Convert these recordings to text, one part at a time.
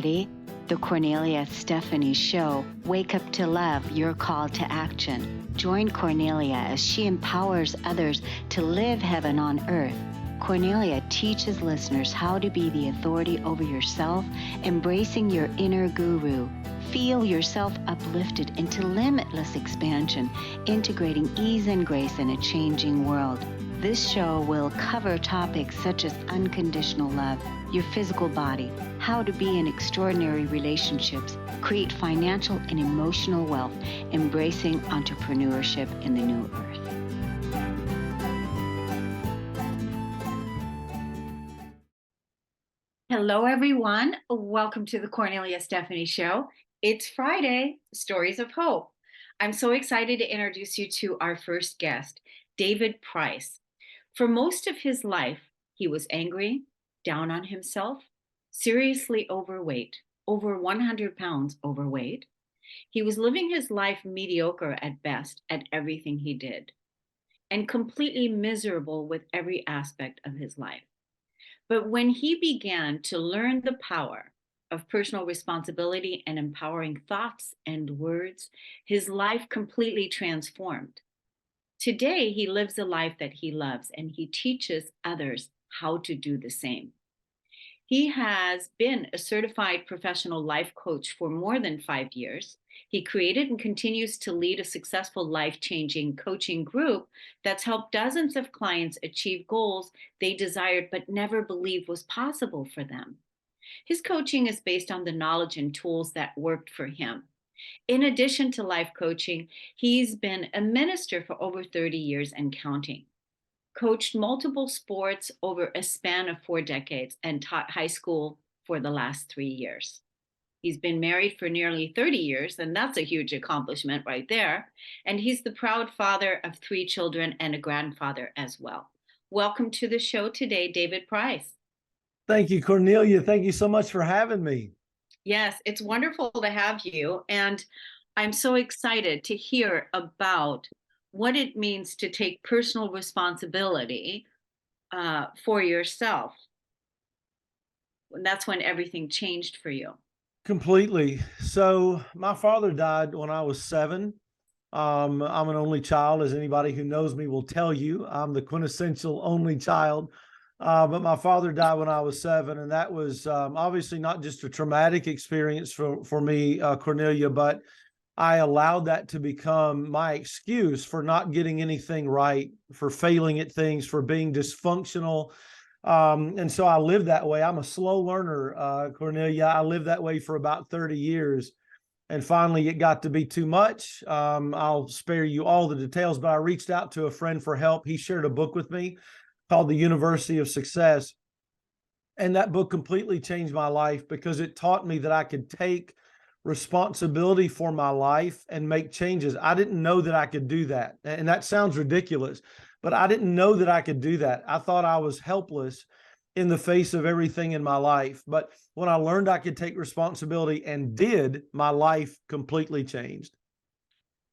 everybody. The Kornelia Stephanie Show. Wake up to love, your call to action. Join Kornelia as she empowers others to live heaven on earth. Kornelia teaches listeners how to be the authority over yourself, embracing your inner guru. Feel yourself uplifted into limitless expansion, integrating ease and grace in a changing world. This show will cover topics such as unconditional love, your physical body, how to be in extraordinary relationships, create financial and emotional wealth, embracing entrepreneurship in the new earth. Hello, everyone. Welcome to the Kornelia Stephanie Show. It's Friday, Stories of Hope. I'm so excited to introduce you to our first guest, David Price. For most of his life, he was angry, down on himself, seriously overweight, over 100 pounds overweight. He was living his life mediocre at best at everything he did, and completely miserable with every aspect of his life. But when he began to learn the power of personal responsibility and empowering thoughts and words, his life completely transformed. Today, he lives a life that he loves, and he teaches others how to do the same. He has been a certified professional life coach for more than 5 years. He created and continues to lead a successful life-changing coaching group that's helped dozens of clients achieve goals they desired but never believed was possible for them. His coaching is based on the knowledge and tools that worked for him. In addition to life coaching, he's been a minister for over 30 years and counting, coached multiple sports over a span of 4 decades, and taught high school for the last 3 years. He's been married for nearly 30 years, and that's a huge accomplishment right there. And he's the proud father of 3 children and a grandfather as well. Welcome to the show today, David Price. Thank you, Cornelia. Thank you so much for having me. Yes, it's wonderful to have you. And I'm so excited to hear about what it means to take personal responsibility for yourself. And that's when everything changed for you. Completely. So my father died when I was 7. I'm an only child, as anybody who knows me will tell you. I'm the quintessential only child. But my father died when I was 7, and that was obviously not just a traumatic experience for me, Cornelia, but I allowed that to become my excuse for not getting anything right, for failing at things, for being dysfunctional. And so I lived that way. I'm a slow learner, Cornelia. I lived that way for about 30 years. And finally, it got to be too much. I'll spare you all the details, but I reached out to a friend for help. He shared a book with me called The University of Success. And that book completely changed my life because it taught me that I could take responsibility for my life and make changes. I didn't know that I could do that. And that sounds ridiculous, but I didn't know that I could do that. I thought I was helpless in the face of everything in my life. But when I learned I could take responsibility and did, my life completely changed.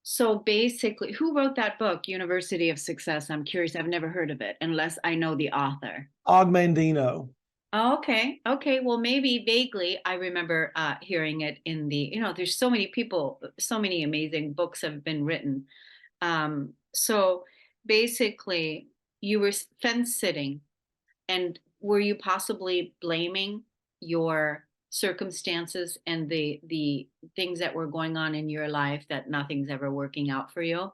So basically, who wrote that book, University of Success? I'm curious. I've never heard of it unless I know the author. Ogmandino. Oh, okay. Okay. Well, maybe vaguely I remember hearing it in the, there's so many people, so many amazing books have been written. So basically, you were fence sitting, and were you possibly blaming your circumstances and the things that were going on in your life that nothing's ever working out for you?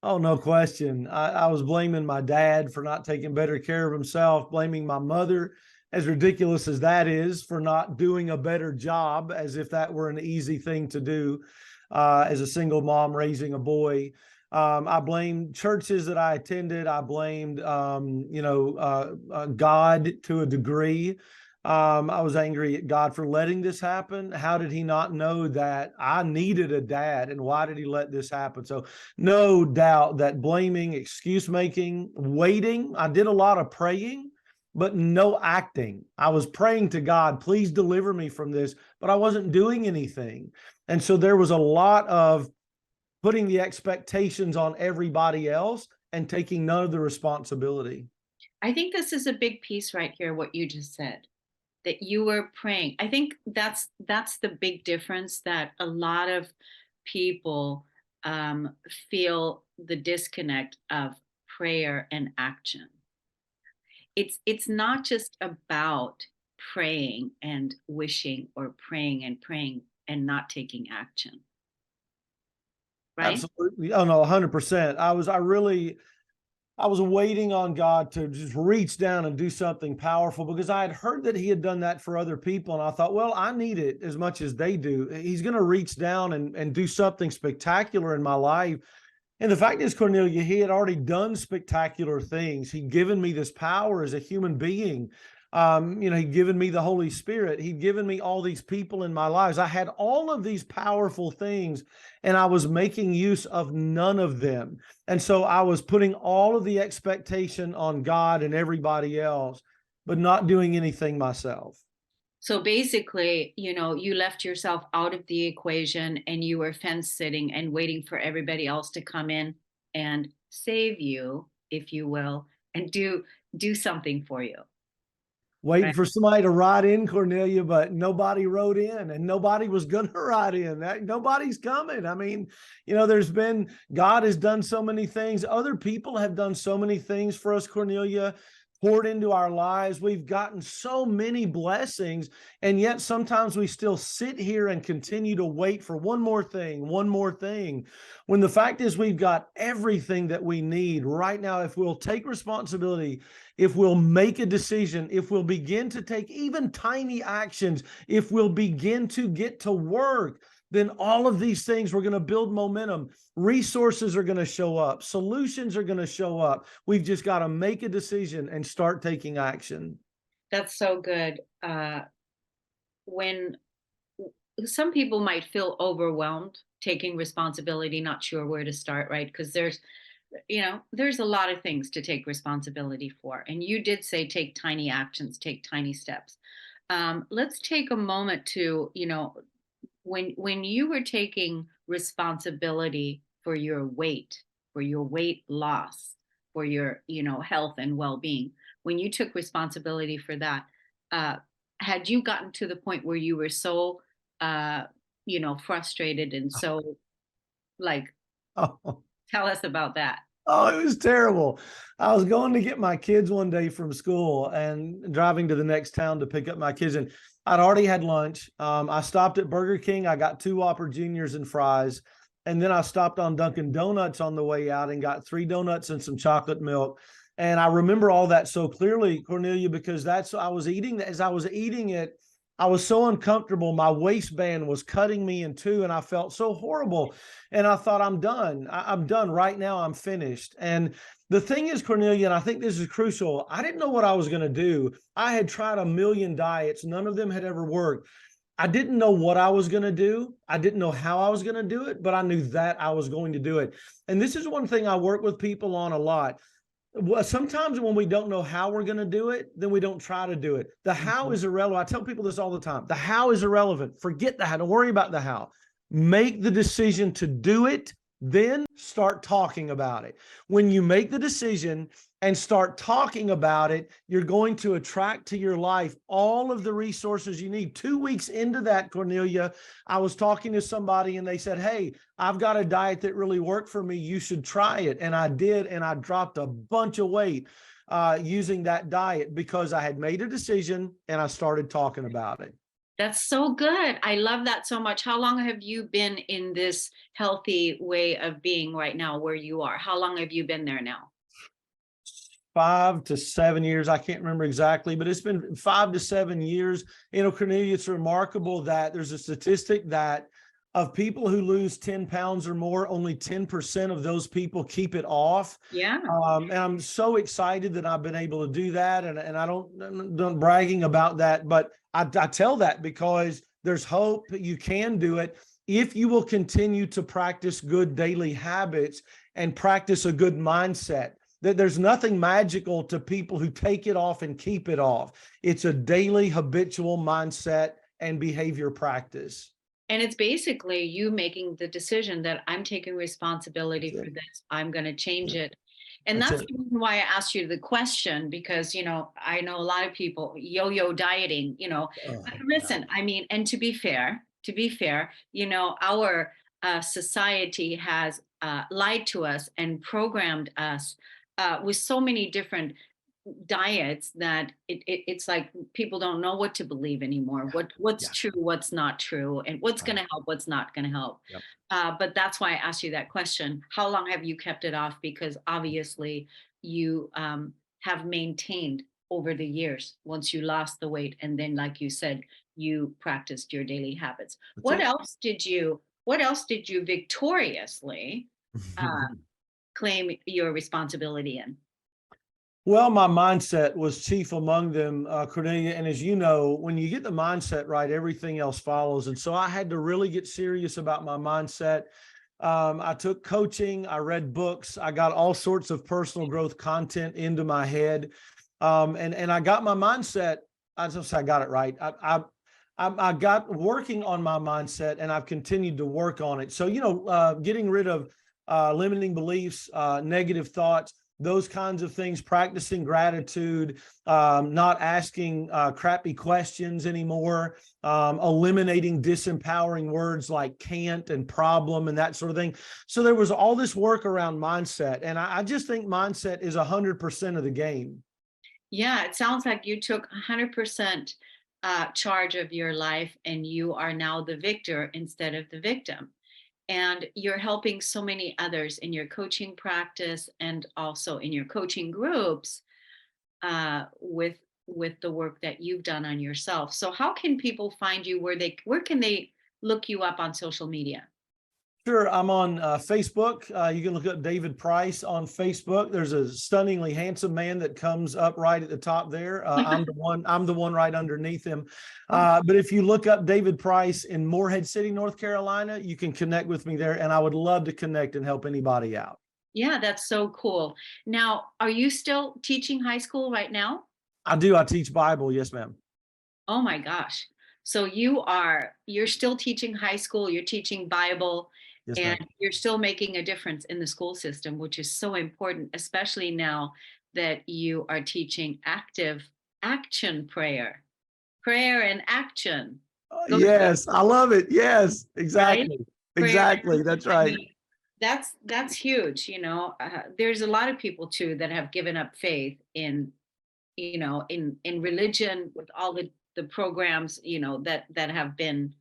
Oh, no question. I was blaming my dad for not taking better care of himself, blaming my mother, as ridiculous as that is, for not doing a better job, as if that were an easy thing to do as a single mom raising a boy. I blamed churches that I attended. I blamed, God to a degree. I was angry at God for letting this happen. How did he not know that I needed a dad, and why did he let this happen? So no doubt that blaming, excuse making, waiting. I did a lot of praying, but no acting. I was praying to God, please deliver me from this, but I wasn't doing anything. And so there was a lot of putting the expectations on everybody else and taking none of the responsibility. I think this is a big piece right here, what you just said. that you were praying. I think that's the big difference, that a lot of people feel the disconnect of prayer and action. It's not just about praying and wishing, or praying and not taking action, right? Absolutely. Oh no, 100%. I was waiting on God to just reach down and do something powerful, because I had heard that he had done that for other people. And I thought, well, I need it as much as they do. He's going to reach down and do something spectacular in my life. And the fact is, Kornelia, he had already done spectacular things. He'd given me this power as a human being. He'd given me the Holy Spirit. He'd given me all these people in my lives. I had all of these powerful things, and I was making use of none of them. And so I was putting all of the expectation on God and everybody else, but not doing anything myself. So basically, you left yourself out of the equation, and you were fence sitting and waiting for everybody else to come in and save you, if you will, and do something for you. Waiting Right? for somebody to ride in, Cornelia, but nobody rode in, and nobody was going to ride in. Nobody's coming. I mean, God has done so many things. Other people have done so many things for us, Cornelia, poured into our lives. We've gotten so many blessings, and yet sometimes we still sit here and continue to wait for one more thing, when the fact is we've got everything that we need right now. If we'll take responsibility, if we'll make a decision, if we'll begin to take even tiny actions, if we'll begin to get to work, then all of these things, we're going to build momentum. Resources are going to show up. Solutions are going to show up. We've just got to make a decision and start taking action. That's so good. When some people might feel overwhelmed taking responsibility, not sure where to start, right? Because there's a lot of things to take responsibility for. And you did say take tiny actions, take tiny steps. Let's take a moment to, when you were taking responsibility for your weight loss, for your, health and well-being, when you took responsibility for that, uh, had you gotten to the point where you were so, uh, frustrated and so, like, Oh, tell us about that. it was terrible. I was going to get my kids one day from school and driving to the next town to pick up my kids. And I'd already had lunch. I stopped at Burger King. I got 2 Whopper Juniors and fries. And then I stopped on Dunkin' Donuts on the way out and got 3 donuts and some chocolate milk. And I remember all that so clearly, Cornelia, because I was eating. As I was eating it, I was so uncomfortable. My waistband was cutting me in two, and I felt so horrible. And I thought, I'm done. I'm done right now. I'm finished. And the thing is, Cornelia, and I think this is crucial, I didn't know what I was going to do. I had tried a million diets. None of them had ever worked. I didn't know what I was going to do. I didn't know how I was going to do it, but I knew that I was going to do it. And this is one thing I work with people on a lot. Well, sometimes when we don't know how we're going to do it, then we don't try to do it. The how is irrelevant. I tell people this all the time. The how is irrelevant. Forget the how. Don't worry about the how. Make the decision to do it, then start talking about it. When you make the decision and start talking about it, you're going to attract to your life all of the resources you need. 2 weeks into that, Cornelia, I was talking to somebody and they said, hey, I've got a diet that really worked for me. You should try it. And I did. And I dropped a bunch of weight using that diet because I had made a decision and I started talking about it. That's so good. I love that so much. How long have you been in this healthy way of being right now where you are? How long have you been there now? 5 to 7 years. I can't remember exactly, but it's been 5 to 7 years. Cornelia, it's remarkable that there's a statistic that of people who lose 10 pounds or more, only 10% of those people keep it off. Yeah. And I'm so excited that I've been able to do that. And I don't bragging about that, but I tell that because there's hope. You can do it if you will continue to practice good daily habits and practice a good mindset. That there's nothing magical to people who take it off and keep it off. It's a daily habitual mindset and behavior practice. And it's basically you making the decision that I'm taking That's responsibility for it. this. I'm going to change it. And That's that's it. the reason why I asked you the question, because, I know a lot of people yo-yo dieting, but Oh, listen, I mean, and to be fair, our society has lied to us and programmed us with so many different diets that it's like people don't know what to believe anymore. yeah, What's yeah, true, what's not true, and what's going right. to help, what's not going to help. Yep. But that's why I asked you that question. How long have you kept it off? Because obviously you have maintained over the years once you lost the weight, and then, like you said, you practiced your daily habits. That's What it. else did you? What else did you victoriously uh, claim your responsibility in? Well, my mindset was chief among them, Cornelia. And as you know, when you get the mindset right, everything else follows. And so I had to really get serious about my mindset. I took coaching, I read books, I got all sorts of personal growth content into my head. And I got my mindset. I just I got it right. I got working on my mindset, and I've continued to work on it. So, getting rid of limiting beliefs, negative thoughts, those kinds of things, practicing gratitude, not asking crappy questions anymore, eliminating disempowering words like can't and problem and that sort of thing. So there was all this work around mindset. And I just think mindset is 100% of the game. Yeah, it sounds like you took 100% charge of your life, and you are now the victor instead of the victim. And you're helping so many others in your coaching practice and also in your coaching groups with the work that you've done on yourself. So how can people find you? Where can they look you up on social media? Sure, I'm on Facebook. You can look up David Price on Facebook. There's a stunningly handsome man that comes up right at the top there. I'm the one. I'm the one right underneath him. But if you look up David Price in Morehead City, North Carolina, you can connect with me there, and I would love to connect and help anybody out. Yeah, that's so cool. Now, are you still teaching high school right now? I do. I teach Bible. Yes, ma'am. Oh my gosh. So you're still teaching high school, you're teaching Bible, Yes, and ma'am. you're still making a difference in the school system, which is so important, especially now that you are teaching active action prayer. Prayer and action go together, Yes, I love it. Yes, right? exactly. Prayer and Exactly. action. That's I right. mean, that's huge, there's a lot of people too that have given up faith in religion with all the programs that have been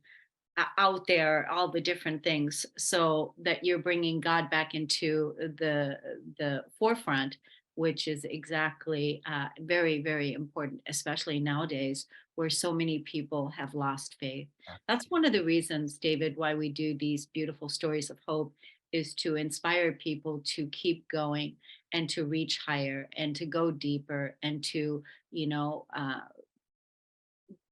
out there, all the different things, so that you're bringing God back into the forefront, which is exactly very, very important, especially nowadays where so many people have lost faith. That's one of the reasons, David, why we do these beautiful stories of hope, is to inspire people to keep going and to reach higher and to go deeper and to you know uh,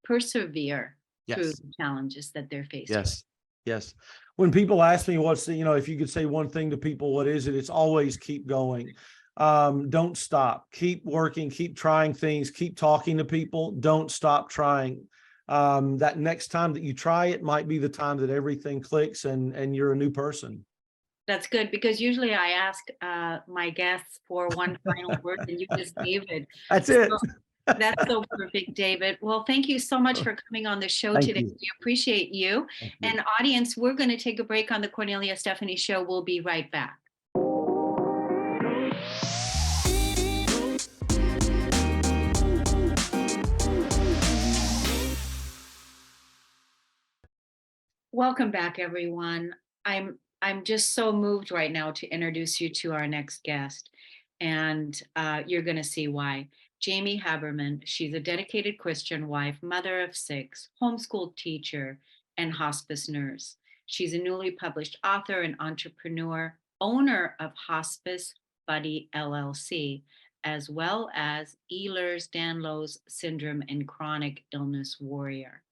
persevere through Yes. the challenges that they're faced with. Yes. Yes. When people ask me if you could say one thing to people, what is it? It's always keep going. Don't stop. Keep working, keep trying things, keep talking to people. Don't stop trying. That next time that you try it might be the time that everything clicks and you're a new person. That's good, because usually I ask my guests for one final word, and you just gave it. That's So it. that's so perfect, David. Well, thank you so much for coming on the show Thank today. you. We appreciate you. Thank you. And audience, we're going to take a break on the Cornelia Stephanie Show. We'll be right back. Welcome back, everyone. I'm just so moved right now to introduce you to our next guest, and you're going to see why. Jamie Haberman. She's a dedicated Christian wife, mother of six, homeschool teacher, and hospice nurse. She's a newly published author and entrepreneur, owner of Hospice Buddy LLC, as well as Ehlers-Danlos syndrome and chronic illness warrior.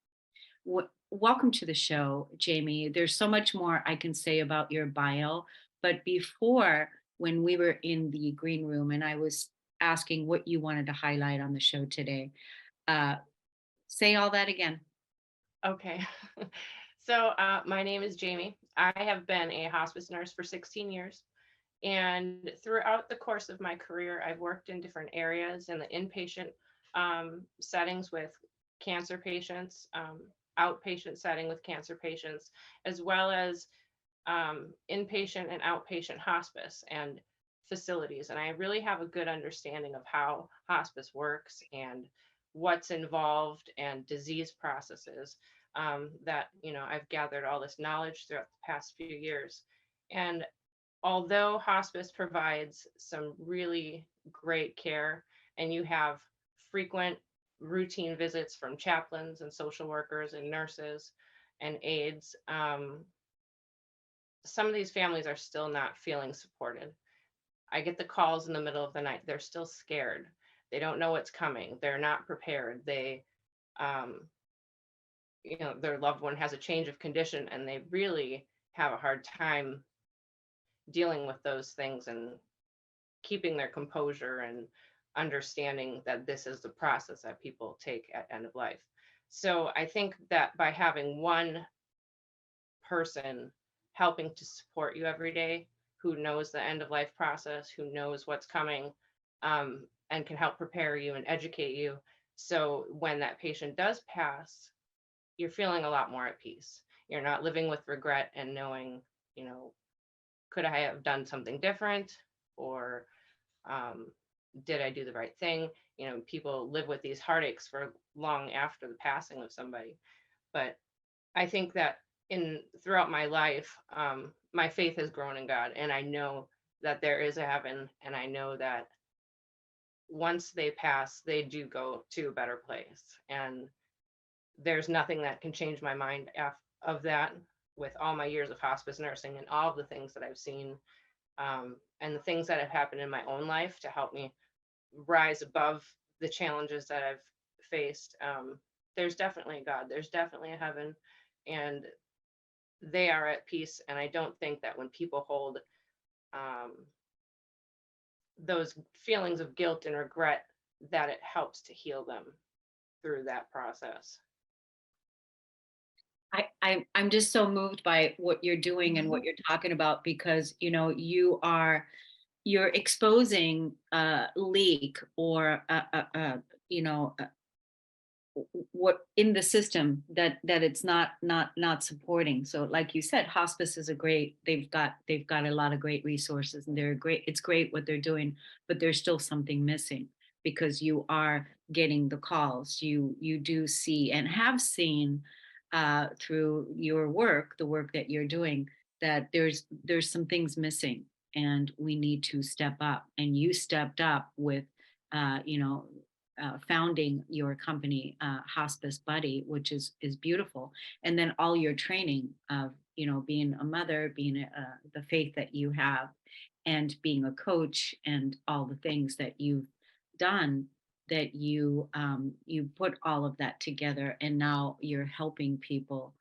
Welcome to the show, Jamie. There's so much more I can say about your bio, but before, when we were in the green room and I was asking what you wanted to highlight on the show today, uh, say all that again. Okay. My name is Jamie. I have been a hospice nurse for 16 years. And throughout the course of my career, I've worked in different areas in the inpatient settings with cancer patients, outpatient setting with cancer patients, as well as inpatient and outpatient hospice and facilities. And I really have a good understanding of how hospice works and what's involved and disease processes that, I've gathered all this knowledge throughout the past few years. And although hospice provides some really great care and you have frequent routine visits from chaplains and social workers and nurses and aides, some of these families are still not feeling supported. I get the calls in the middle of the night. They're still scared. They don't know what's coming. They're not prepared. Um, their loved one has a change of condition and they really have a hard time dealing with those things and keeping their composure and understanding that this is the process that people take at end of life. So I think that by having one person helping to support you every day, who knows the end of life process, who knows what's coming, and can help prepare you and educate you. So when that patient does pass, you're feeling a lot more at peace. You're not living with regret and knowing, you know, could I have done something different? Or did I do the right thing? People live with these heartaches for long after the passing of somebody. But I think that in throughout my life, my faith has grown in God, and I know that there is a heaven, and I know that once they pass, they do go to a better place. And there's nothing that can change my mind of that with all my years of hospice nursing and all of the things that I've seen, and the things that have happened in my own life to help me rise above the challenges that I've faced. There's definitely a God, there's definitely a heaven, and they are at peace. And I don't think that when people hold um, those feelings of guilt and regret, that it helps to heal them through that process. I'm just so moved by what you're doing and what you're talking about because you're exposing a leak or you know what in the system that it's not supporting. So like you said, hospice is a great, they've got a lot of great resources and they're great, it's great what they're doing, but there's still something missing because you are getting the calls, you do see and have seen through your work, the work that you're doing, that there's some things missing and we need to step up, and you stepped up with uh, you know founding your company, Hospice Buddy, which is beautiful, and then all your training of being a mother, being the faith that you have, and being a coach, and all the things that you've done. That you put all of that together, and now you're helping people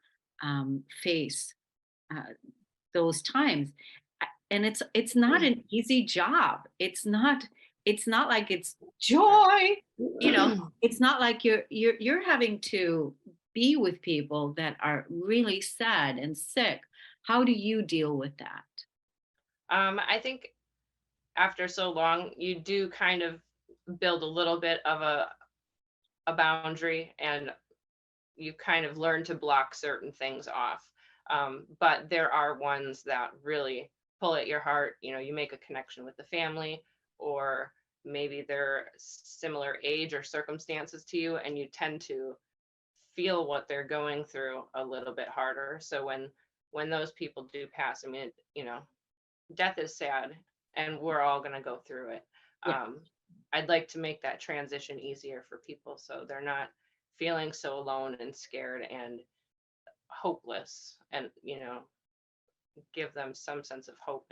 face uh, those times. And it's not an easy job. It's not like it's joy, you know, it's not like you're having to be with people that are really sad and sick. How do you deal with that? I think after so long, you do kind of build a little bit of a boundary, and you kind of learn to block certain things off. But there are ones that really pull at your heart. You make a connection with the family, or maybe they're similar age or circumstances to you, and you tend to feel what they're going through a little bit harder. So when those people do pass, I mean, death is sad, and we're all going to go through it. Yeah. I'd like to make that transition easier for people so they're not feeling so alone and scared and hopeless, and give them some sense of hope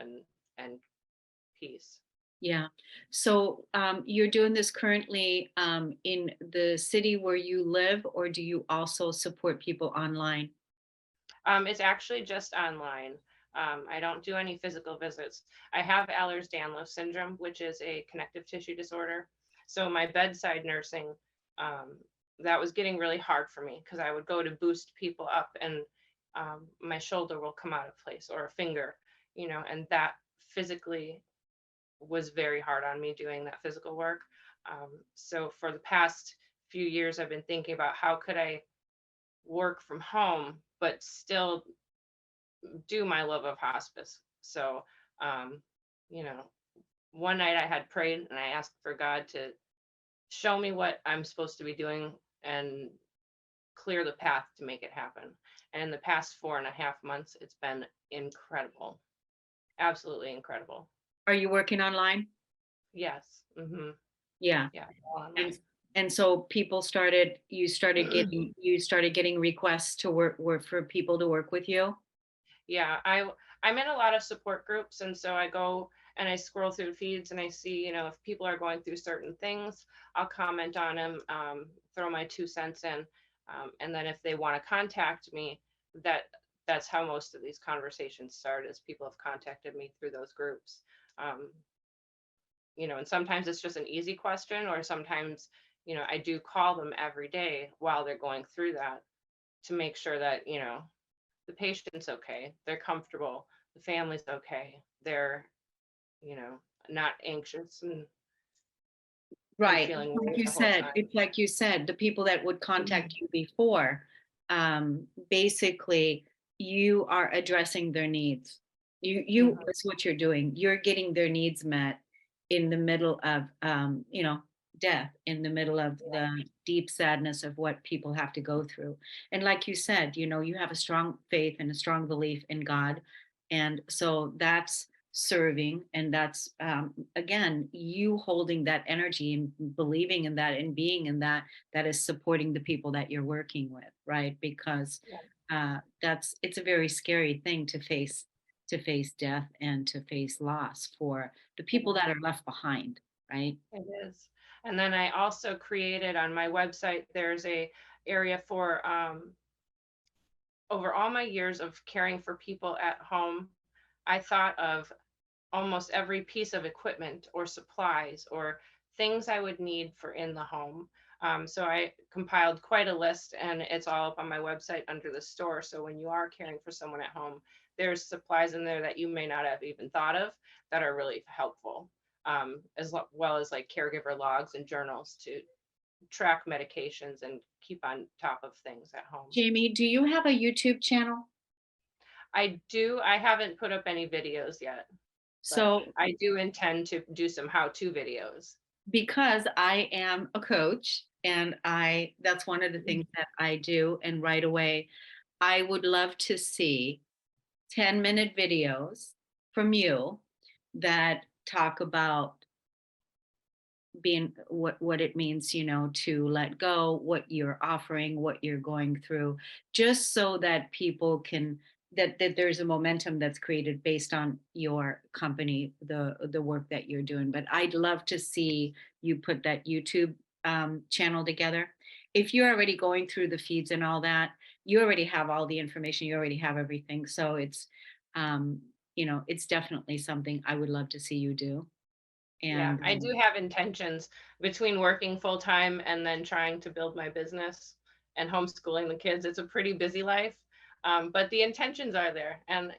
and peace. Yeah. So you're doing this currently in the city where you live, or do you also support people online? It's actually just online. I don't do any physical visits. I have Ehlers-Danlos syndrome, which is a connective tissue disorder. So my bedside nursing, um, that was getting really hard for me because I would go to boost people up, and my shoulder will come out of place or a finger, and that physically was very hard on me doing that physical work. So for the past few years, I've been thinking about how could I work from home, but still do my love of hospice. So, um, you know, one night I had prayed and I asked for God to show me what I'm supposed to be doing and clear the path to make it happen. And in the past 4.5 months, it's been incredible. Absolutely incredible. Are you working online? Yes. Yeah. Yeah. All And online. and so you started getting requests to work for people to work with you? Yeah, I'm in a lot of support groups, and so I go and I scroll through feeds and I see, if people are going through certain things, I'll comment on them, throw my 2 cents in, and then if they want to contact me, that that's how most of these conversations start, is people have contacted me through those groups. Um, and sometimes it's just an easy question, or sometimes, I do call them every day while they're going through that to make sure that, the patient's okay, they're comfortable, the family's okay, they're, you know, not anxious and Right. feeling worried the whole time. It's like you said, the people that would contact you before, basically you are addressing their needs. Mhm. That's what you're doing. You're getting their needs met in the middle of, death, in the middle of Yeah, the deep sadness of what people have to go through. And like you said, you have a strong faith and a strong belief in God. And so that's serving, and that's again you holding that energy and believing in that and being in that, that is supporting the people that you're working with, right? Because yeah, that's it's a very scary thing to face death and to face loss for the people yeah, that are left behind, right? it is. And then I also created on my website, there's a area for, over all my years of caring for people at home, I thought of almost every piece of equipment or supplies or things I would need for in the home. So I compiled quite a list, and it's all up on my website under the store. So when you are caring for someone at home, there's supplies in there that you may not have even thought of that are really helpful, well as like caregiver logs and journals to track medications and keep on top of things at home. Jamie, do you have a YouTube channel? I do. I haven't put up any videos yet, but So I do intend to do some how-to videos. because I am a coach and I that's one of the things that I do, and right away I would love to see 10-minute videos from you that talk about being what it means, to let go, what you're offering, what you're going through, just so that people can that there's a momentum that's created based on your company, the work that you're doing. But I'd love to see you put that YouTube channel together. If you're already going through the feeds and all that, you already have all the information, you already have everything. So um, it's definitely something I would love to see you do. Yeah, And I do have intentions between working full time and then trying to build my business and homeschooling the kids. It's a pretty busy life, but the intentions are there. And,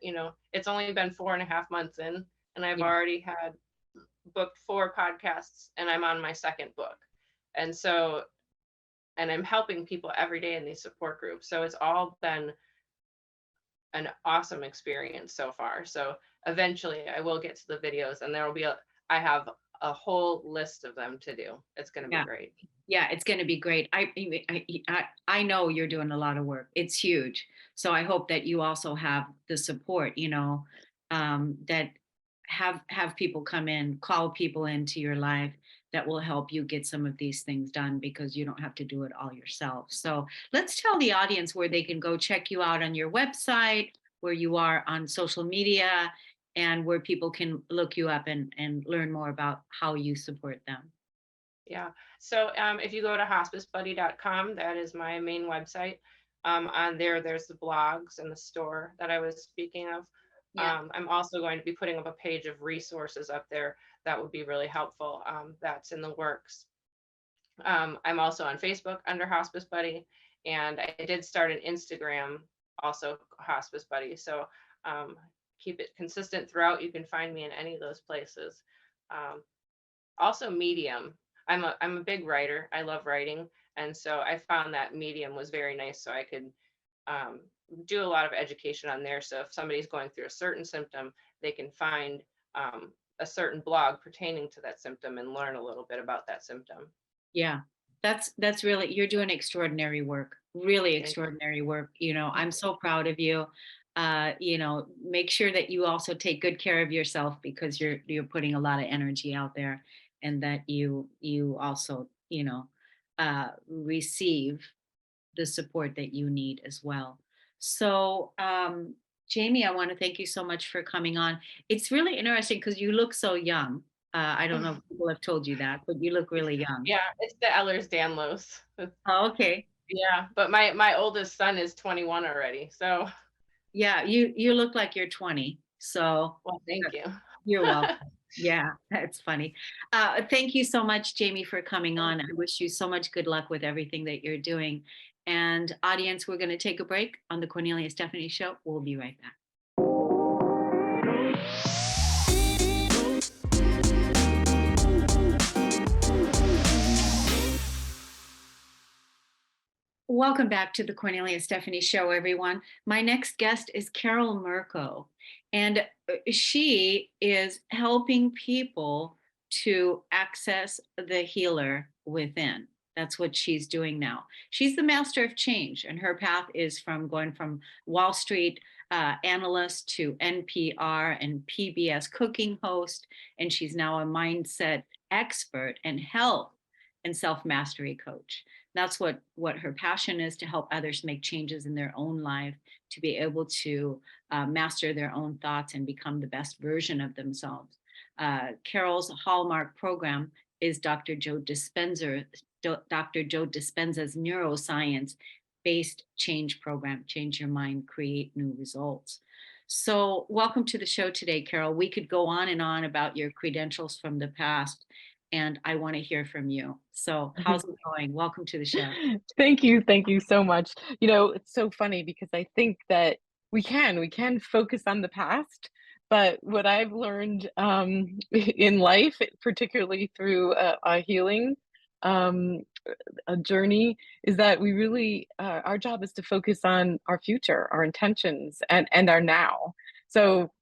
it's only been 4.5 months in, and I've yeah, already had booked 4 podcasts, and I'm on my second book. And so, and I'm helping people every day in these support groups. So it's all been an awesome experience so far. So eventually I will get to the videos, and there will be I have a whole list of them to do. It's going to be yeah. great. Yeah, it's going to be great. I know you're doing a lot of work. It's huge. So I hope that you also have the support, that have people come in, call people into your life that will help you get some of these things done, because you don't have to do it all yourself. So let's tell the audience where they can go check you out on your website, where you are on social media, and where people can look you up and learn more about how you support them. Yeah. So if you go to hospicebuddy.com, that is my main website. On there's the blogs and the store that I was speaking of. Yeah. I'm also going to be putting up a page of resources up there that would be really helpful. That's in the works. I'm also on Facebook under Hospice Buddy, and I did start an Instagram also hospice buddy. So keep it consistent throughout. You can find me in any of those places. Also Medium. I'm a big writer. I love writing. And so I found that Medium was very nice. So I could do a lot of education on there. So if somebody's going through a certain symptom, they can find a certain blog pertaining to that symptom and learn a little bit about that symptom. Yeah, that's really, you're doing extraordinary work, really Thank you. extraordinary work. I'm so proud of you. Make sure that you also take good care of yourself because you're putting a lot of energy out there, and that you also, receive the support that you need as well. So, Jamie, I want to thank you so much for coming on. It's really interesting because you look so young. I don't know if people have told you that, but you look really young. Yeah, it's the Ehlers-Danlos. Oh, okay. Yeah, but my oldest son is 21 already. So, Yeah, you look like you're 20. So well, thank you. you're welcome. Yeah, that's funny. Thank you so much, Jamie, for coming on. I wish you so much good luck with everything that you're doing. And audience, we're going to take a break on the Kornelia Stephanie Show. We'll be right back. Welcome back to the Kornelia Stephanie Show, everyone. My next guest is Carole Murko, and she is helping people to access the healer within. That's what she's doing now. She's the master of change, and her path is from going from Wall Street analyst to NPR and PBS cooking host, and she's now a mindset expert and health and self-mastery coach. That's what her passion is, to help others make changes in their own life, to be able to master their own thoughts and become the best version of themselves. Carole's hallmark program is Dr. Joe Dispenza's neuroscience based change program. Change your mind, create new results. So welcome to the show today, Carole. We could go on and on about your credentials from the past, and I want to hear from you. So how's it going? Welcome to the show. Thank you. Thank you so much. It's so funny because I think that we can focus on the past, but what I've learned in life, particularly through a healing a journey, is that we really our job is to focus on our future, our intentions, and our now. So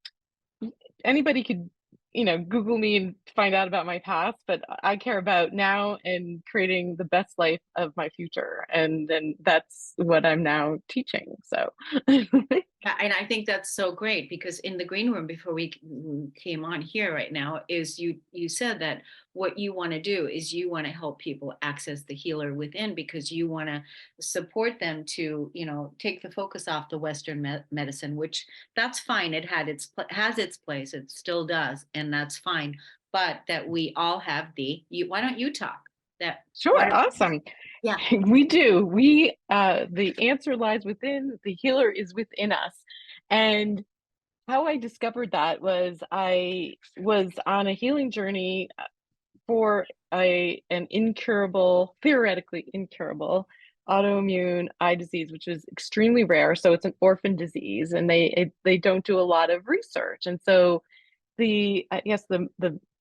anybody could Google me and find out about my past, but I care about now and creating the best life of my future, and then that's what I'm now teaching. So Yeah, and I think that's so great, because in the green room before we came on here right now, is you said that what you want to do is you want to help people access the healer within, because you want to support them to take the focus off the Western medicine, which that's fine. It has its place. It still does, and that's fine. But that we all have why don't you talk? That sure, awesome. Yeah. We do. The answer lies within. The healer is within us. And how I discovered that was I was on a healing journey for an theoretically incurable autoimmune eye disease, which is extremely rare. So it's an orphan disease, and they don't do a lot of research. And so the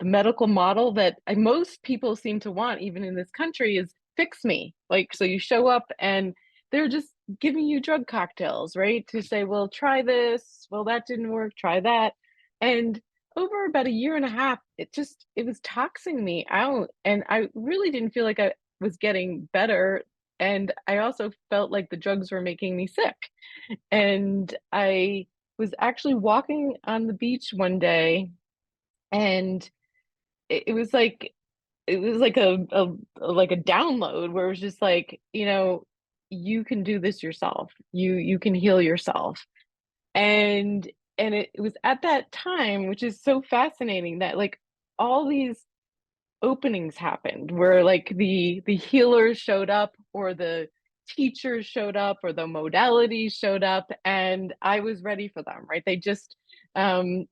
medical model that most people seem to want, even in this country, is fix me. Like, so you show up and they're just giving you drug cocktails, right? To say, well, try this. Well, that didn't work. Try that. And over about a year and a half, it was toxing me out. And I really didn't feel like I was getting better. And I also felt like the drugs were making me sick. And I was actually walking on the beach one day, and it was like a download where it was just like, you can do this yourself. You can heal yourself. And it was at that time, which is so fascinating, that like all these openings happened where like the healers showed up, or the teachers showed up, or the modalities showed up, and I was ready for them, right? They just and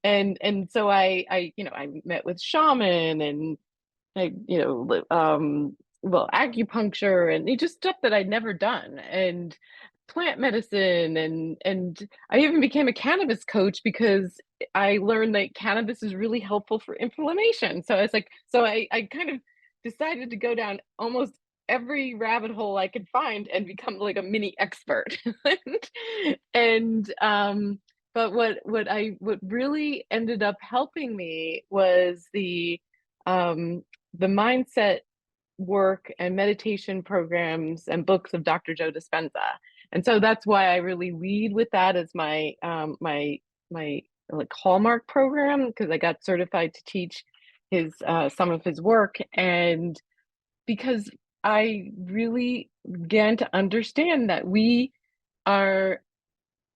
so I met with shaman, and acupuncture, and it just stuff that I'd never done. And plant medicine, and I even became a cannabis coach because I learned that cannabis is really helpful for inflammation. So it's like, so I kind of decided to go down almost every rabbit hole I could find and become like a mini expert. And but what really ended up helping me was the mindset work and meditation programs and books of Dr. Joe Dispenza. And so that's why I really lead with that as my like hallmark program, because I got certified to teach his some of his work. And because I really began to understand that are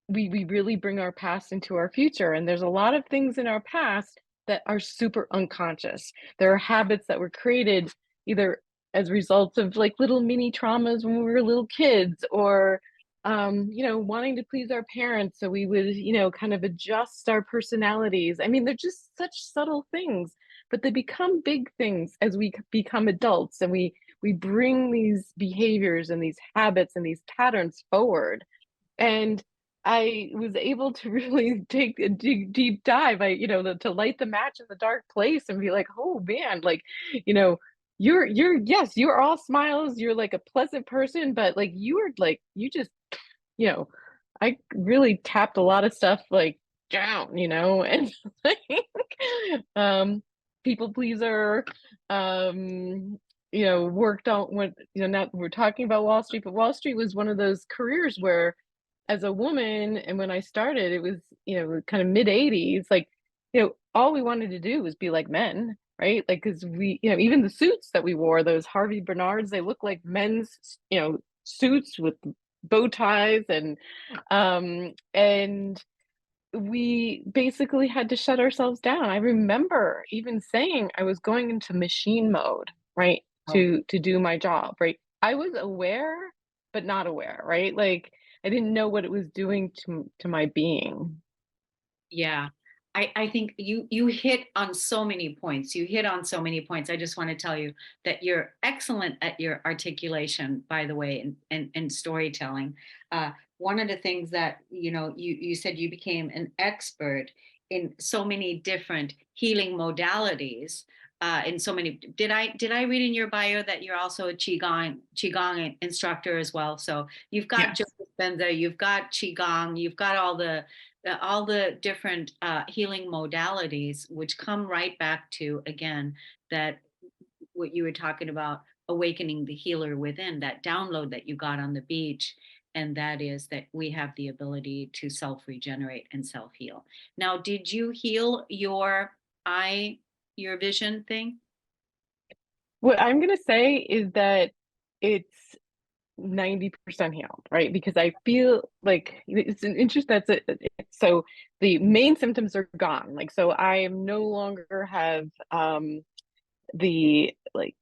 we really bring our past into our future, and there's a lot of things in our past that are super unconscious. There are habits that were created either as results of like little mini traumas when we were little kids, or wanting to please our parents, so we would, kind of adjust our personalities. I mean, they're just such subtle things, but they become big things as we become adults, and we bring these behaviors and these habits and these patterns forward. And I was able to really take a deep dive. To light the match in the dark place and be like, oh man, like, you know, yes, you're all smiles. You're like a pleasant person, but like you just, you know, I really tapped a lot of stuff like down, and like, um, people pleaser, worked on when, not we're talking about Wall Street, but Wall Street was one of those careers where as a woman, and when I started, it was, kind of mid 80s, like, all we wanted to do was be like men, right? Like, because we, even the suits that we wore, those Harvey Bernards, they look like men's, suits with bow ties, and we basically had to shut ourselves down. I remember even saying I was going into machine mode, right? Oh, To do my job, right? I was aware, but not aware, right? Like I didn't know what it was doing to my being. yeah. I think you hit on so many points. You hit on so many points. I just want to tell you that you're excellent at your articulation, by the way, and storytelling. One of the things that you said you became an expert in so many different healing modalities. In so many, did I read in your bio that you're also a qigong instructor as well? So you've got Joe Yes. Dispenza, you've got qigong, you've got all the different healing modalities, which come right back to, again, that what you were talking about, awakening the healer within, that download that you got on the beach. And that is that we have the ability to self regenerate and self heal. Now, did you heal your eye, your vision thing? What I'm gonna say is that it's 90% healed, right? Because I feel like it's an interest so the main symptoms are gone. Like, so I am no longer have the like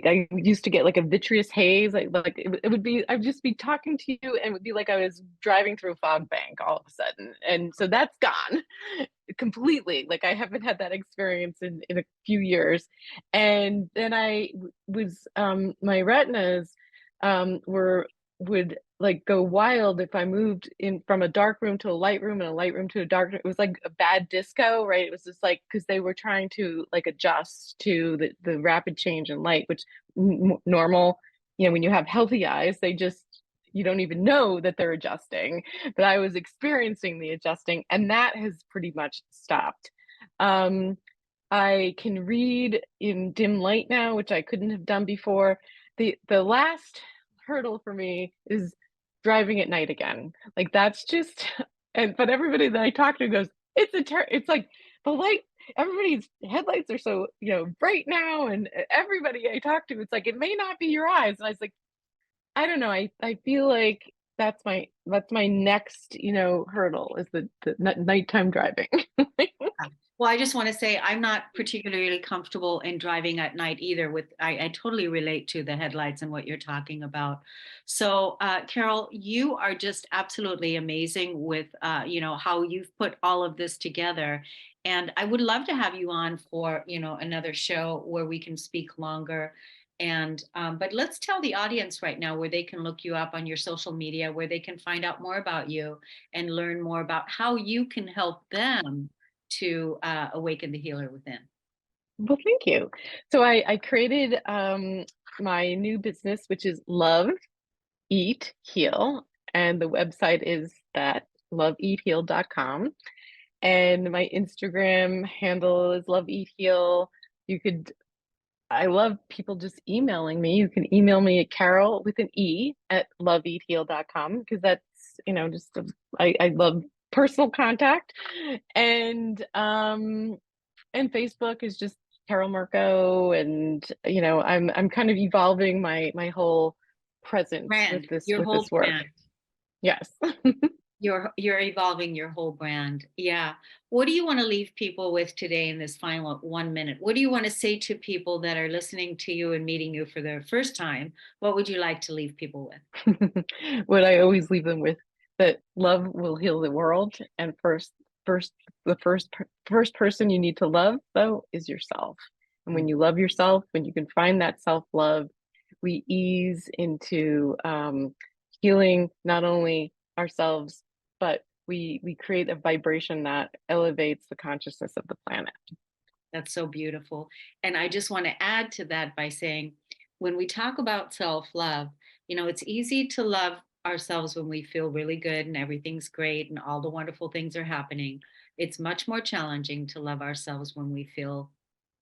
I used to get like a vitreous haze, like it would be, I'd just be talking to you and it would be like I was driving through a fog bank all of a sudden. And so that's gone completely. Like I haven't had that experience in a few years. And then was my retinas were would like go wild if I moved in from a dark room to a light room and a light room to a dark room. It was like a bad disco, right? It was just like because they were trying to like adjust to the rapid change in light, which normal, when you have healthy eyes, they just, you don't even know that they're adjusting. But I was experiencing the adjusting, and that has pretty much stopped. Um, I can read in dim light now, which I couldn't have done before. The last hurdle for me is driving at night again. Like that's just and but everybody that I talk to goes, it's like the light, everybody's headlights are so, bright now, and everybody I talk to, it's like it may not be your eyes. And I was like, I don't know. I feel like that's my next, hurdle is the nighttime driving. Well, I just want to say I'm not particularly comfortable in driving at night either. I totally relate to the headlights and what you're talking about. So, Carole, you are just absolutely amazing with how you've put all of this together. And I would love to have you on for another show where we can speak longer And but let's tell the audience right now where they can look you up on your social media, where they can find out more about you and learn more about how you can help them to awaken the healer within. Well, thank you. So I created my new business, which is Love, Eat, Heal. And the website is that loveeatheal.com. And my Instagram handle is Love Eat Heal. I love people just emailing me. You can email me at Carole with an E at loveeatheal.com because that's, I love personal contact. And Facebook is just Carole Murko, and I'm kind of evolving my whole presence Brand, with your whole this work. brand. Yes. You're evolving your whole brand. Yeah. What do you want to leave people with today in this final 1 minute? What do you want to say to people that are listening to you and meeting you for the first time? What would you like to leave people with? What I always leave them with, that love will heal the world, and the first person you need to love, though, is yourself. And when you love yourself, when you can find that self-love, we ease into healing not only ourselves, but we create a vibration that elevates the consciousness of the planet. That's so beautiful. And I just want to add to that by saying, when we talk about self-love, it's easy to love ourselves when we feel really good and everything's great and all the wonderful things are happening. It's much more challenging to love ourselves when we feel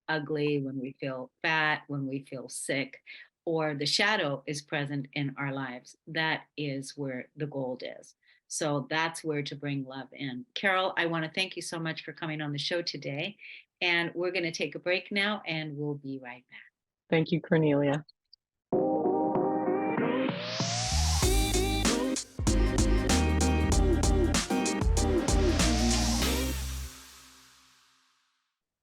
ugly, when we feel fat, when we feel sick, or the shadow is present in our lives. That is where the gold is. So that's where to bring love in. Carole, I want to thank you so much for coming on the show today. And we're going to take a break now and we'll be right back. Thank you, Kornelia.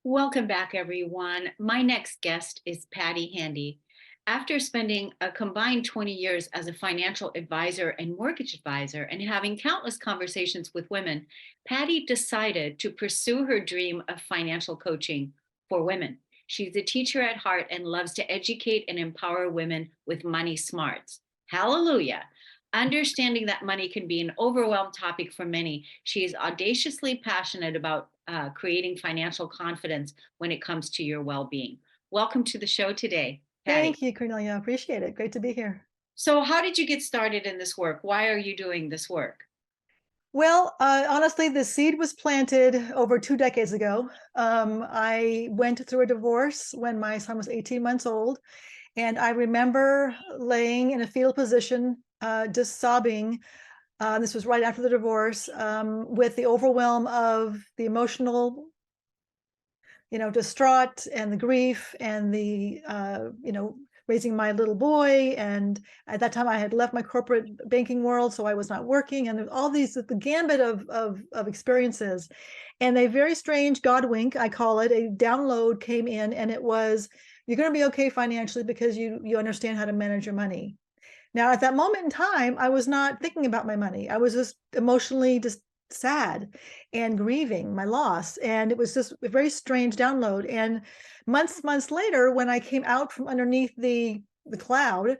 Welcome back, everyone. My next guest is Patti Handy. After spending a combined 20 years as a financial advisor and mortgage advisor and having countless conversations with women, Patti decided to pursue her dream of financial coaching for women. She's a teacher at heart and loves to educate and empower women with money smarts. Hallelujah. Understanding that money can be an overwhelmed topic for many, she is audaciously passionate about creating financial confidence when it comes to your well-being. Welcome to the show today, Patti. Thank you, Cornelia. I appreciate it. Great to be here. So how did you get started in this work? Why are you doing this work? Well, honestly, the seed was planted over 2 decades ago. I went through a divorce when my son was 18 months old, and I remember laying in a fetal position, just sobbing. This was right after the divorce, with the overwhelm of the emotional, distraught and the grief and the, raising my little boy. And at that time I had left my corporate banking world, so I was not working. And there's all these, the gambit of experiences. And a very strange God wink, I call it, a download came in, and it was, you're going to be okay financially because you understand how to manage your money. Now, at that moment in time, I was not thinking about my money. I was just emotionally just sad and grieving my loss. And it was just a very strange download. And months later, when I came out from underneath the cloud,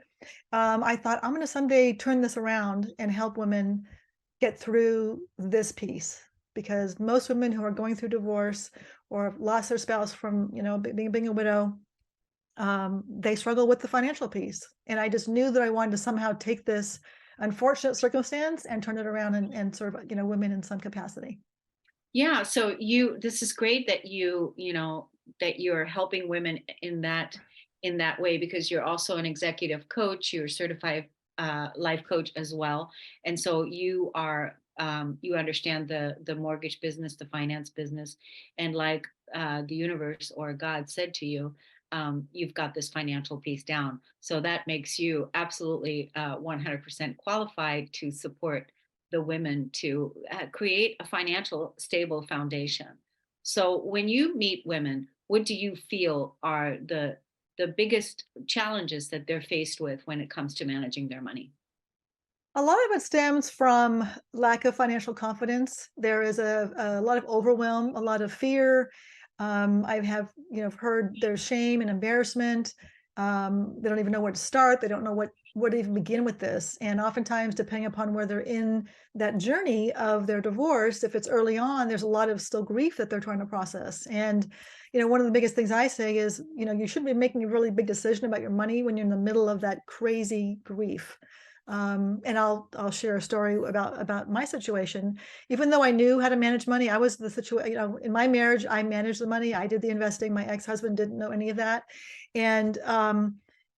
I thought, I'm going to someday turn this around and help women get through this piece. Because most women who are going through divorce or lost their spouse from, being a widow, they struggle with the financial piece. And I just knew that I wanted to somehow take this unfortunate circumstance and turn it around and serve, women in some capacity. Yeah. So this is great that that you're helping women in that way, because you're also an executive coach, you're a certified life coach as well. And so you are, you understand the mortgage business, the finance business, and like the universe or God said to you, you've got this financial piece down. So that makes you absolutely 100% qualified to support the women to create a financial stable foundation. So when you meet women, what do you feel are the biggest challenges that they're faced with when it comes to managing their money? A lot of it stems from lack of financial confidence. There is a lot of overwhelm, a lot of fear. I have, heard there's shame and embarrassment. They don't even know where to start. They don't know where to even begin with this. And oftentimes, depending upon where they're in that journey of their divorce, if it's early on, there's a lot of still grief that they're trying to process. And, one of the biggest things I say is, you shouldn't be making a really big decision about your money when you're in the middle of that crazy grief. And I'll share a story about my situation. Even though I knew how to manage money, I was the situation, in my marriage, I managed the money. I did the investing. My ex-husband didn't know any of that. And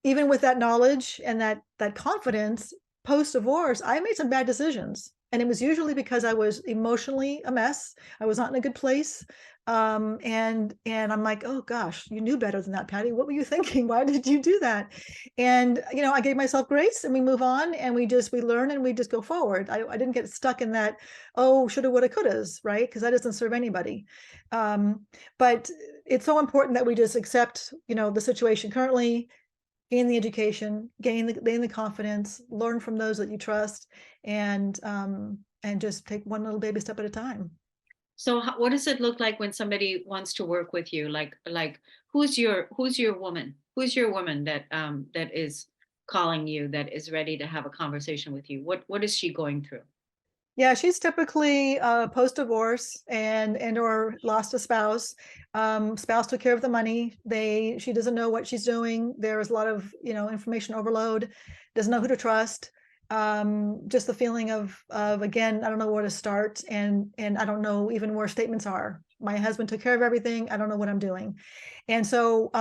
even with that knowledge and that confidence, post-divorce, I made some bad decisions. And it was usually because I was emotionally a mess. I was not in a good place. And I'm like, oh gosh, you knew better than that, Patti. What were you thinking? Why did you do that? And I gave myself grace, and we move on, and we learn, and we just go forward. I didn't get stuck in that, oh, shoulda, woulda, couldas, right? Because that doesn't serve anybody. But it's so important that we just accept, the situation currently, gain the education, gain the confidence, learn from those that you trust, and just take one little baby step at a time. So what does it look like when somebody wants to work with you? Like who's your woman? Who's your woman that that is calling you, that is ready to have a conversation with you? What is she going through? Yeah, she's typically post-divorce and or lost a spouse. Spouse took care of the money. She doesn't know what she's doing. There's a lot of information overload. Doesn't know who to trust. Just the feeling of again, I don't know where to start, and I don't know even where statements are. My husband took care of everything. I don't know what I'm doing, and so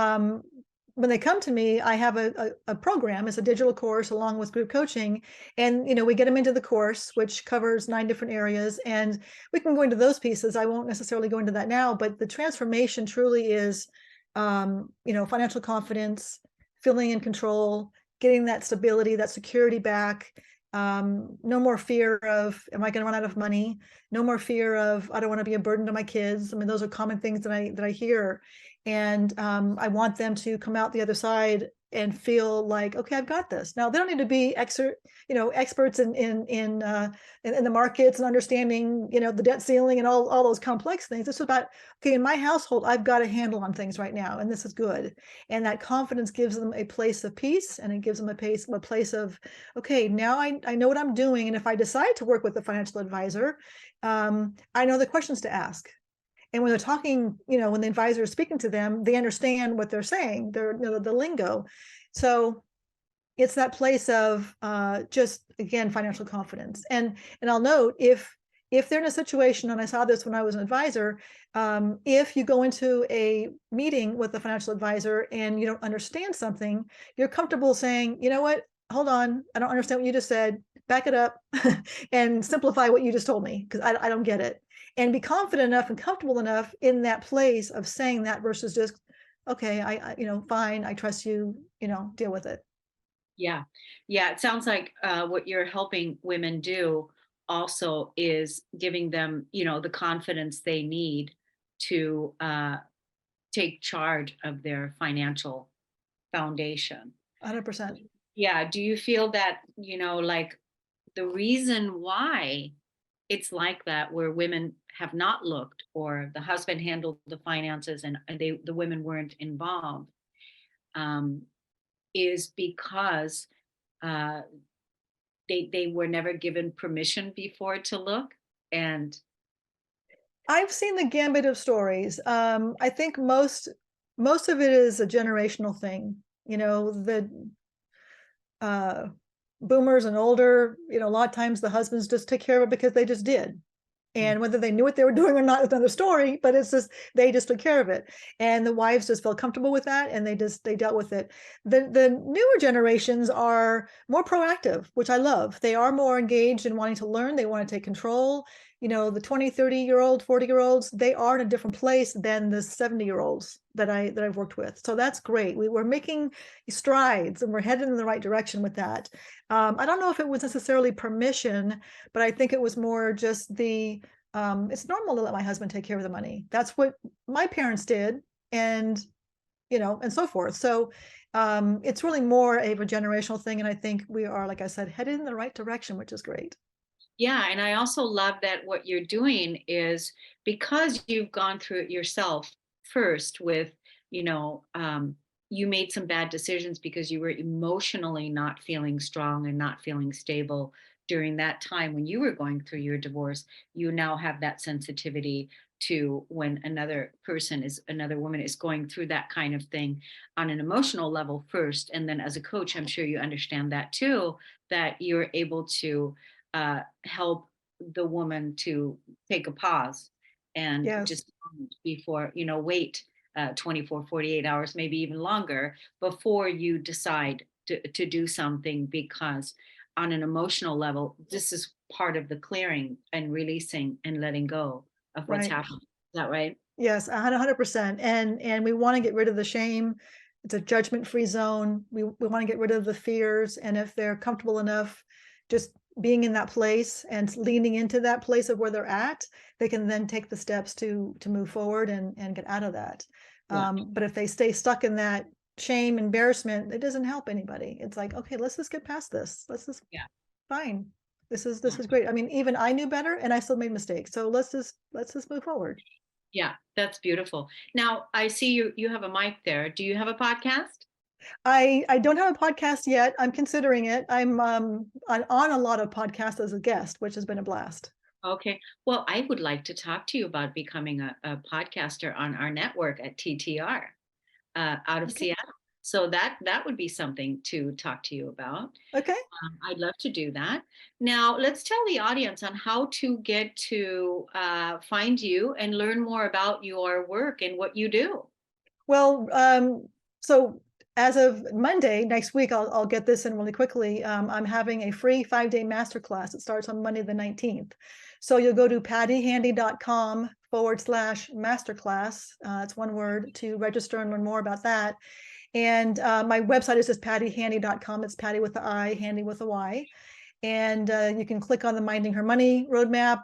when they come to me, I have a program. It's a digital course along with group coaching. And, we get them into the course, which covers 9 different areas. And we can go into those pieces. I won't necessarily go into that now, but the transformation truly is, financial confidence, feeling in control, getting that stability, that security back. No more fear of, am I going to run out of money? No more fear of, I don't want to be a burden to my kids. I mean, those are common things that I hear. And I want them to come out the other side and feel like, okay, I've got this. Now, they don't need to be experts in the markets and understanding, the debt ceiling and all those complex things. It's about, okay, in my household, I've got a handle on things right now, and this is good. And that confidence gives them a place of peace, and it gives them a place of, okay, now I know what I'm doing. And if I decide to work with a financial advisor, I know the questions to ask. And when they're talking, when the advisor is speaking to them, they understand what they're saying, the lingo. So it's that place of just, again, financial confidence. And I'll note, if they're in a situation, and I saw this when I was an advisor, if you go into a meeting with a financial advisor and you don't understand something, you're comfortable saying, you know what, hold on, I don't understand what you just said, back it up and simplify what you just told me, because I don't get it. And be confident enough and comfortable enough in that place of saying that versus just, okay, I fine, I trust you, deal with it. Yeah. Yeah. It sounds like what you're helping women do also is giving them, the confidence they need to take charge of their financial foundation. 100%. Yeah. Do you feel that, like the reason why it's like that, where women have not looked, or the husband handled the finances and the women weren't involved, um, is because uh, they were never given permission before to look. And I've seen the gambit of stories. I think most of it is a generational thing. The boomers and older, a lot of times the husbands just took care of it because they just did. And whether they knew what they were doing or not is another story, but it's just, they just took care of it. And the wives just felt comfortable with that, and they dealt with it. The newer generations are more proactive, which I love. They are more engaged in wanting to learn. They want to take control. The 20, 30-year-old, 40-year-olds, they are in a different place than the 70-year-olds that I've worked with. So that's great. We're making strides, and we're headed in the right direction with that. I don't know if it was necessarily permission, but I think it was more just it's normal to let my husband take care of the money. That's what my parents did, and and so forth. So it's really more of a generational thing, and I think we are, like I said, headed in the right direction, which is great. yeah, and I also love that what you're doing is, because you've gone through it yourself first with, you know, um, you made some bad decisions because you were emotionally not feeling strong and not feeling stable during that time when you were going through your divorce. You now have that sensitivity to when another woman is going through that kind of thing on an emotional level first. And then as a coach, I'm sure you understand that too, that you're able to help the woman to take a pause and Yes. just before, wait 24, 48 hours, maybe even longer before you decide to do something, because on an emotional level, this is part of the clearing and releasing and letting go of what's Right. happening. Is that right? Yes, 100%. And we want to get rid of the shame. It's a judgment-free zone. We want to get rid of the fears. And if they're comfortable enough, just being in that place and leaning into that place of where they're at, they can then take the steps to move forward and get out of that. Yeah. But if they stay stuck in that shame, embarrassment, it doesn't help anybody. It's like, okay, let's just get past this. Let's just, Yeah. fine. This is great. I mean, even I knew better and I still made mistakes. So let's just move forward. Yeah, that's beautiful. Now I see you have a mic there. Do you have a podcast? I don't have a podcast yet. I'm considering it. I'm on a lot of podcasts as a guest, which has been a blast. Okay. Well, I would like to talk to you about becoming a podcaster on our network at TTR out of Okay. Seattle. So that would be something to talk to you about. Okay. I'd love to do that. Now, let's tell the audience on how to get to find you and learn more about your work and what you do. Well, so as of Monday next week, I'll get this in really quickly. I'm having a free 5-day masterclass. It starts on Monday the 19th. So you'll go to pattihandy.com/masterclass. It's one word, to register and learn more about that. And my website is just pattihandy.com. It's Patti with the I, Handy with a Y. And you can click on the Minding Her Money roadmap,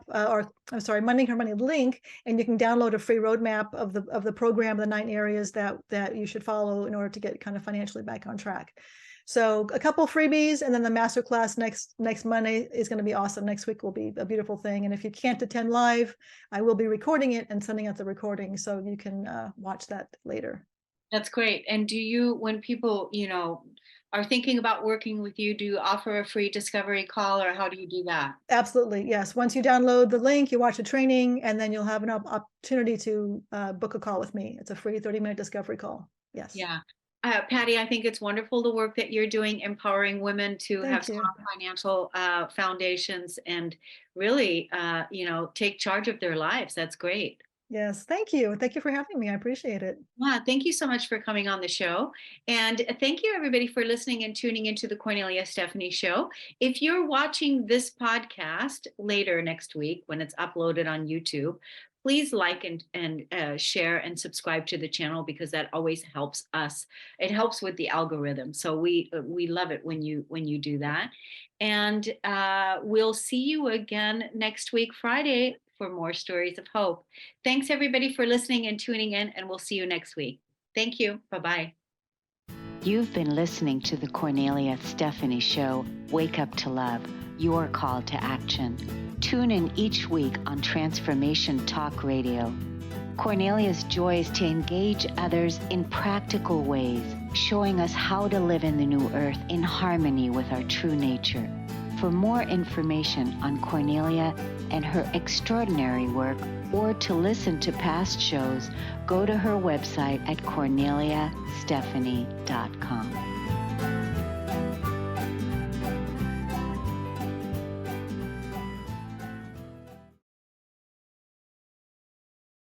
Minding Her Money link, and you can download a free roadmap of the program, the 9 areas that you should follow in order to get kind of financially back on track. So a couple freebies, and then the masterclass next Monday is going to be awesome. Next week will be a beautiful thing. And if you can't attend live, I will be recording it and sending out the recording so you can watch that later. That's great. And do you, when people, are thinking about working with you, do you offer a free discovery call, or how do you do that? Absolutely, yes. Once you download the link, you watch the training, and then you'll have an opportunity to book a call with me. It's a free 30-minute discovery call. Yes. Yeah. Patti, I think it's wonderful the work that you're doing, empowering women to Thank have you. strong financial foundations and really, take charge of their lives. That's great. Yes, thank you. Thank you for having me. I appreciate it. Yeah, thank you so much for coming on the show. And thank you, everybody, for listening and tuning into the Kornelia Stephanie Show. If you're watching this podcast later next week when it's uploaded on YouTube, please like and share and subscribe to the channel, because that always helps us. It helps with the algorithm. So we love it when you do that. And we'll see you again next week, Friday, for more stories of hope. Thanks, everybody, for listening and tuning in, and we'll see you next week. Thank you. Bye-bye. You've been listening to the Kornelia Stephanie Show, Wake Up to Love, your call to action. Tune in each week on Transformation Talk Radio. Kornelia's joy is to engage others in practical ways, showing us how to live in the new earth in harmony with our true nature. For more information on Kornelia and her extraordinary work, or to listen to past shows, go to her website at korneliastephanie.com.